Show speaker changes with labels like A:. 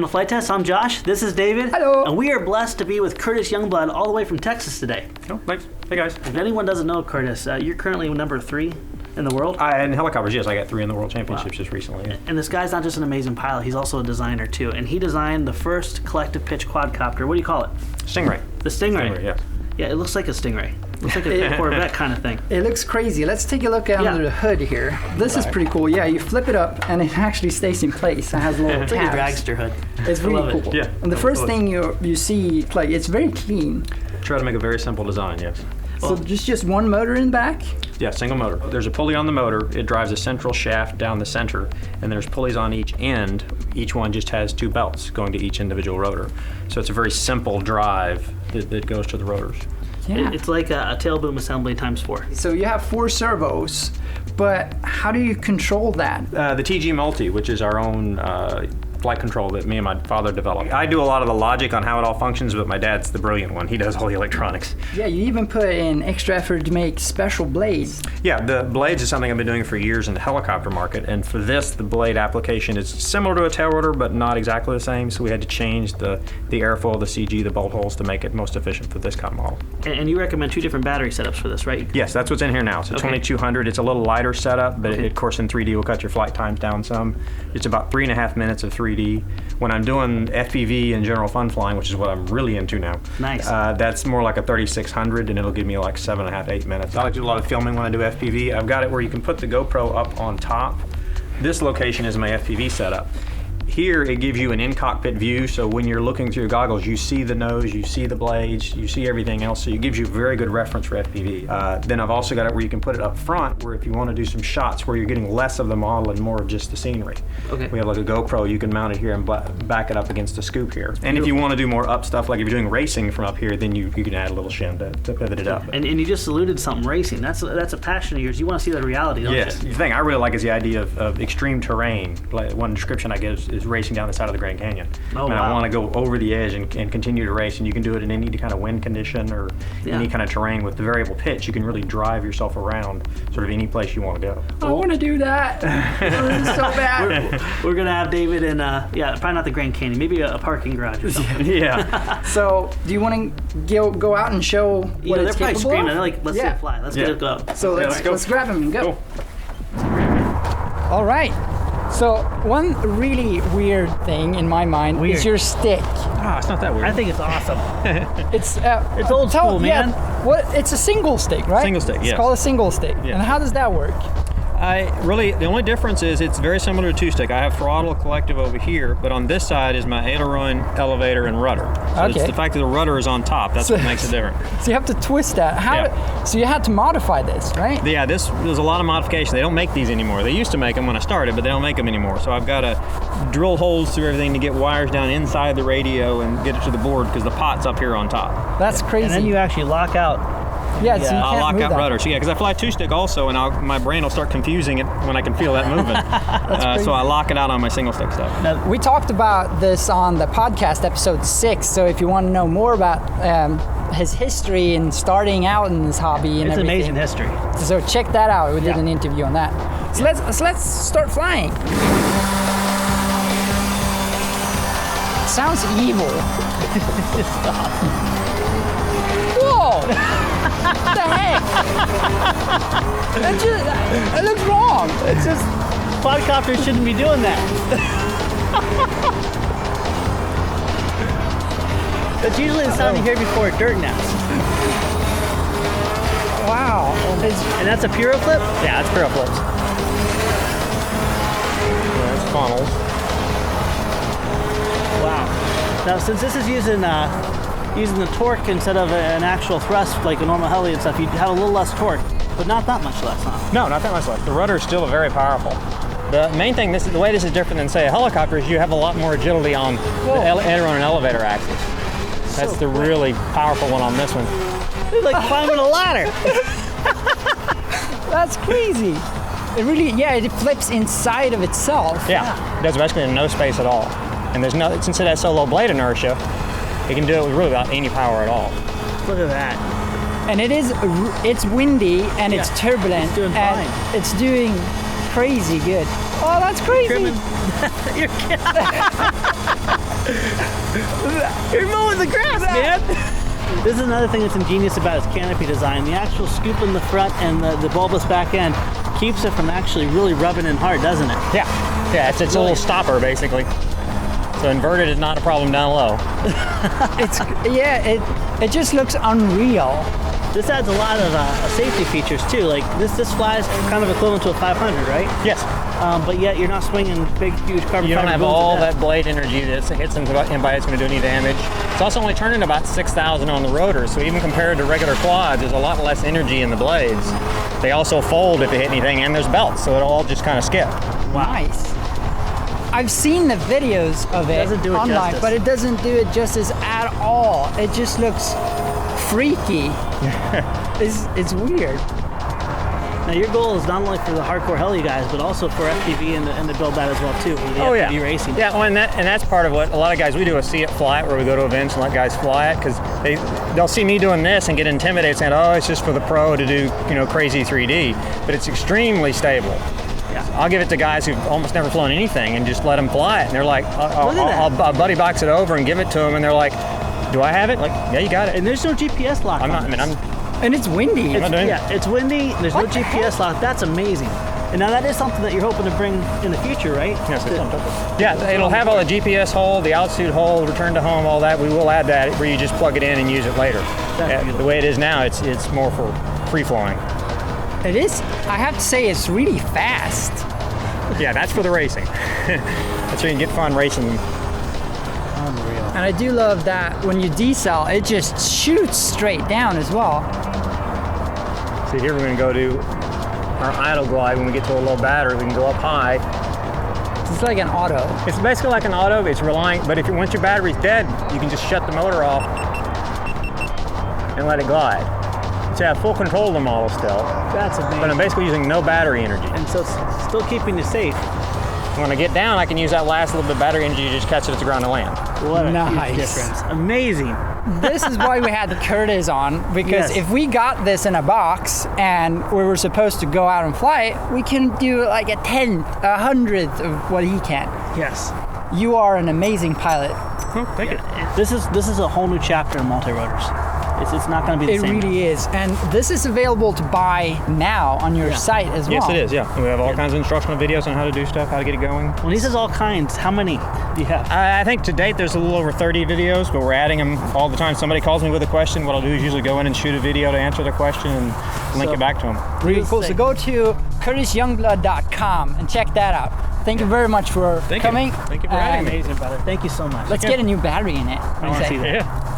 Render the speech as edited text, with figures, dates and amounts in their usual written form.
A: welcome to Flight Test. I'm Josh. This is David.
B: Hello.
A: And we are blessed to be with Curtis Youngblood all the way from Texas today.
C: Oh, thanks. Hey, guys.
A: If anyone doesn't know Curtis, you're currently number 3 in the world.
C: In helicopters, yes. I got 3 in the World Championships just recently.
A: And this guy's not just an amazing pilot, he's also a designer too. And he designed the first collective pitch quadcopter. What do you call it?
C: Stingray.
A: The Stingray.
C: Stingray, yeah.
A: Yeah, it looks like a Stingray. Looks like a Corvette kind of thing.
B: It looks crazy. Let's take a look under the hood here. This is pretty cool. Yeah, you flip it up and it actually stays in place. It has little
A: It's
B: tabs.
A: like a dragster hood.
B: It's really cool.
C: Yeah.
B: And the first thing you see, like, it's very clean.
C: Try to make a very simple design, yes.
B: So just one motor in the back?
C: Yeah, single motor. There's a pulley on the motor. It drives a central shaft down the center, and there's pulleys on each end. Each one just has 2 belts going to each individual rotor. So it's a very simple drive that goes to the rotors.
B: Yeah.
A: It's like a tail boom assembly times 4.
B: So you have 4 servos, but how do you control that?
C: The TG Multi, which is our own flight control that me and my father developed. I do a lot of the logic on how it all functions, but my dad's the brilliant one. He does all the electronics.
B: Yeah, you even put in extra effort to make special blades.
C: Yeah, the blades is something I've been doing for years in the helicopter market, and for this, the blade application is similar to a tail rotor, but not exactly the same, so we had to change the airfoil, the CG, the bolt holes to make it most efficient for this kind of model.
A: And you recommend 2 different battery setups for this, right?
C: Yes, that's what's in here now. It's a 2200. It's a little lighter setup, but of course in 3D will cut your flight times down some. It's about 3.5 minutes of 3D. When I'm doing FPV and general fun flying, which is what I'm really into now,
A: Nice.
C: That's more like a 3600, and it'll give me like 7.5 to 8 minutes. I like to do a lot of filming when I do FPV. I've got it where you can put the GoPro up on top. This location is my FPV setup. Here, it gives you an in-cockpit view, so when you're looking through your goggles, you see the nose, you see the blades, you see everything else, so it gives you very good reference for FPV. Then I've also got it where you can put it up front, where if you want to do some shots where you're getting less of the model and more of just the scenery.
A: Okay.
C: We have like a GoPro, you can mount it here and back it up against the scoop here. And if you want to do more up stuff, like if you're doing racing from up here, then you can add a little shim to pivot it up.
A: And you just alluded to something, racing. That's a passion of yours. You want to see the reality, don't
C: Yes.
A: you?
C: The thing I really like is the idea of extreme terrain. Like one description I give is racing down the side of the Grand Canyon.
A: Oh,
C: and
A: wow.
C: I want to go over the edge and continue to race, and you can do it in any kind of wind condition or any kind of terrain with the variable pitch. You can really drive yourself around sort of any place you want to go.
B: I want to do that. This is so bad.
A: We're going to have David in, probably not the Grand Canyon, maybe a parking garage or something.
C: Yeah.
B: So, do you want to go out and show what
A: They're
B: it's
A: probably
B: capable
A: screaming.
B: of?
A: They're like, let's see it fly. Let's get it go.
B: So
C: let's go.
B: let's grab him and go.
C: Cool.
B: All right. So one really weird thing in my mind is your stick.
C: Ah, it's not that weird.
A: I think it's awesome.
B: It's
A: old school, man.
B: Yeah, it's a single stick, right?
C: Single stick,
B: It's
C: yes.
B: called a single stick.
C: Yeah.
B: And how does that work?
C: The only difference is it's very similar to 2-stick. I have throttle collective over here, but on this side is my aileron, elevator, and rudder. So it's the fact that the rudder is on top. That's what makes it different.
B: So you have to twist that. So you had to modify this, right?
C: Yeah, there's a lot of modification. They don't make these anymore. They used to make them when I started, but they don't make them anymore. So I've got to drill holes through everything to get wires down inside the radio and get it to the board because the pot's up here on top.
B: That's crazy.
A: And then you actually lock out.
B: So you can't
C: I'll lock
B: move
C: out
B: that.
C: rudder. So yeah, because I fly 2-stick also, and my brain will start confusing it when I can feel that moving. So I lock it out on my single-stick stuff.
B: Now, we talked about this on the podcast episode 6. So if you want to know more about his history and starting out in this hobby and
A: It's
B: everything,
A: amazing history.
B: so check that out. We did an interview on that. So let's start flying. It sounds evil. Whoa! What the heck? It looks wrong.
A: It's just, quadcopters shouldn't be doing that. That's usually the sound you hear before a dirt nest.
B: Wow.
A: And that's a Puro flip? Yeah, that's Puro flips.
C: There's funnels.
A: Wow. Now, since this is using the torque instead of an actual thrust like a normal heli and stuff, you have a little less torque, but not that much less, huh?
C: No, not that much less. The rudder is still very powerful. The main thing, the way this is different than, say, a helicopter, is you have a lot more agility on the aileron and elevator axis. That's the really powerful one on this one.
A: It's like climbing a ladder.
B: That's crazy. It really, it flips inside of itself.
C: Yeah, it does basically no space at all. And since it has so low blade inertia, it can do it with really without any power at all.
A: Look at that.
B: And it's windy and it's turbulent.
A: It's doing
B: and
A: fine.
B: It's doing crazy good. Oh, that's crazy.
A: You're kidding. You're mowing the grass, man. This is another thing that's ingenious about its canopy design. The actual scoop in the front and the bulbous back end keeps it from actually really rubbing in hard, doesn't it?
D: Yeah, it's a little stopper basically. So inverted is not a problem down low.
B: It just looks unreal.
A: This adds a lot of safety features too. Like this flies kind of equivalent to a 500, right?
D: Yes.
A: But yet you're not swinging big, huge carbon
D: You don't
A: fiber
D: have
A: booms
D: all
A: to death.
D: that blade energy that hits anybody that's going to do any damage. It's also only turning about 6,000 on the rotor, so even compared to regular quads, there's a lot less energy in the blades. They also fold if they hit anything, and there's belts, so it'll all just kind of skip.
B: Nice. I've seen the videos of it
A: Doesn't do it
B: online,
A: justice.
B: but it doesn't do it justice at all. It just looks freaky. It's weird.
A: Now your goal is not only for the hardcore heli guys, but also for FPV and to build that as well too. For the FPV racing.
D: Yeah, well, and that's part of what a lot of guys we do is see it fly it, where we go to events and let guys fly it, because they'll see me doing this and get intimidated, saying, "Oh, it's just for the pro to do crazy 3D," but it's extremely stable.
A: Yeah.
D: I'll give it to guys who've almost never flown anything and just let them fly it, and they're like, I'll buddy box it over and give it to them, and they're like, "Do I have it?" Like, yeah, you got it.
A: And there's no GPS lock.
B: And it's windy.
A: It's windy. There's no
B: What the
A: GPS lock. That's amazing. And now that is something that you're hoping to bring in the future, right?
D: Yes, it'll have all the GPS hold, the altitude hold, return to home, all that. We will add that where you just plug it in and use it later. The way it is now, it's more for free flowing.
B: It is. I have to say, it's really fast.
D: Yeah, that's for the racing. That's where you can get fun racing.
A: Unreal.
B: And I do love that when you decel, it just shoots straight down as well.
D: See, here we're going to go to our idle glide. When we get to a low battery, we can go up high.
B: It's like an auto.
D: It's basically like an auto. It's relying, but once your battery's dead, you can just shut the motor off and let it glide. So you have full control of the model still.
A: That's amazing.
D: But I'm basically using no battery energy.
A: And so it's still keeping you safe.
D: When I get down, I can use that last little bit of battery energy to just catch it at the ground and land.
A: What a
B: Nice.
A: huge difference. Amazing.
B: This is why we had Curtis on, because
A: Yes.
B: if we got this in a box and we were supposed to go out and fly it, we can do like a 100th of what he can.
A: Yes.
B: You are an amazing pilot.
D: Oh, thank you.
A: This is a whole new chapter in multi-rotors. It's not going to be the
B: It
A: same.
B: really is. And this is available to buy now on your site as well.
D: Yes, it is, yeah. We have all kinds of instructional videos on how to do stuff, how to get it going.
A: When he says all kinds, how many do you have?
D: I think to date there's a little over 30 videos, but we're adding them all the time. Somebody calls me with a question, what I'll do is usually go in and shoot a video to answer their question and link it back to them.
B: Really cool. So go to CurtisYoungblood.com and check that out. Thank you very much for coming.
D: Thank you for having me.
A: Amazing, brother. Thank you so much.
B: Let's get a new battery in it.
A: I want to see that.
D: Yeah.